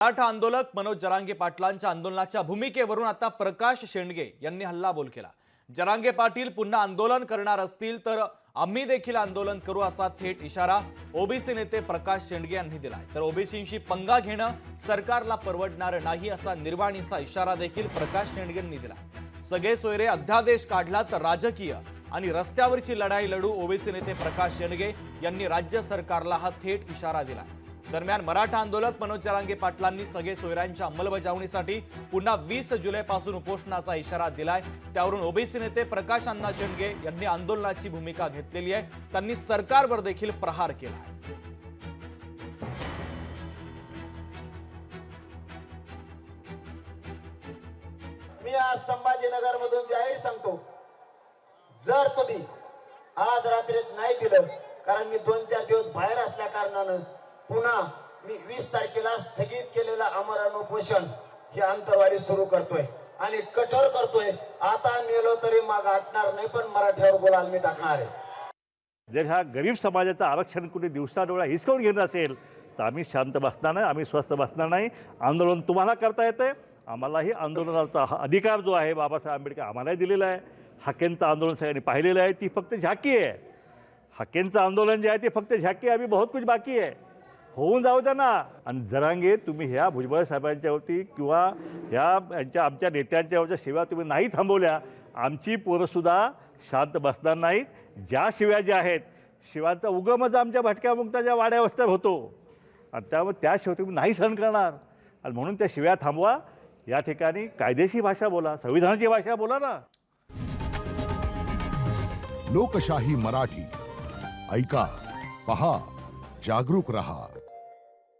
मराठा आंदोलक मनोज जरांगे पाटलांच्या आंदोलनाच्या भूमिकेवरून आता प्रकाश शेंडगे यांनी हल्लाबोल केला। जरांगे पाटील पुन्हा आंदोलन करणार असतील तर आम्ही देखील आंदोलन करू असा थेट इशारा ओबीसी नेते प्रकाश शेंडगे यांनी दिलाय। तर ओबीसींशी पंगा घेणं सरकारला परवडणार नाही असा निर्वाणीचा इशारा देखील प्रकाश शेंडगे यांनी दिला। सगळे सोयरे अध्यादेश काढला तर राजकीय आणि रस्त्यावरची लढाई लढू ओबीसी नेते प्रकाश शेंडगे यांनी राज्य सरकारला हा थेट इशारा दिला। दरम्यान मराठा आंदोलक मनोज जरांगे पाटलांनी सगळे सोयऱ्यांच्या अंमलबजावणीसाठी पुन्हा 20 जुलैपासून उपोषणाचा इशारा दिलाय। त्यावरून ओबीसी नेते प्रकाश अण्णा शेंडगे यांनी आंदोलनाची भूमिका घेतलेली आहे। त्यांनी सरकारवर देखील प्रहार केला आहे। मी आज संभाजीनगर मधून जाहीर सांगतो, जर तुम्ही आज रात्रीत नाही दिलं, कारण मी 2-4 दिवस बाहेर असल्या कारणानं पुन्हा मी 20 तारखेला स्थगित केलेला आमरण उपोषण ही अंतरवाढी सुरू करतोय आणि कठोर करतोय। आता मेलो तरी माग हटणार नाही, पण मराठ्यावर बोलाल मी टाकणार आहे। जर ह्या गरीब समाजाचं आरक्षण कुठे दिवसाडोळा हिसकावून घेणं असेल तर आम्ही शांत बसणार नाही, आम्ही स्वस्थ बसणार नाही। आंदोलन तुम्हाला करता येते, आम्हालाही आंदोलनाचा अधिकार जो आहे बाबासाहेब आंबेडकर आम्हालाही दिलेला आहे। हाकेंचं आंदोलन सगळ्यांनी पाहिलेलं आहे, ती फक्त झाकी आहे। हाकेंचं आंदोलन जे आहे ते फक्त झाकी आहे, अभी बहुत कुछ बाकी आहे, होऊन जाऊ द्या ना। आणि जरांगे तुम्ही ह्या भुजबळ साहेबांच्यावरती किंवा आमच्या नेत्यांच्यावरच्या शिव्या तुम्ही नाही थांबवल्या, आमची पोरंसुद्धा शांत बसणार नाहीत। ज्या शिव्या ज्या आहेत, शिवांचा उगमच आमच्या भटक्या मुक्ताच्या वाड्यावस्थेत होतो आणि त्यामुळे त्या शिव्या तुम्ही नाही सहन करणार आणि म्हणून त्या शिव्या थांबवा। या ठिकाणी कायदेशीर भाषा बोला, संविधानाची भाषा बोला ना। लोकशाही मराठी ऐका, पहा, जागरूक रहा।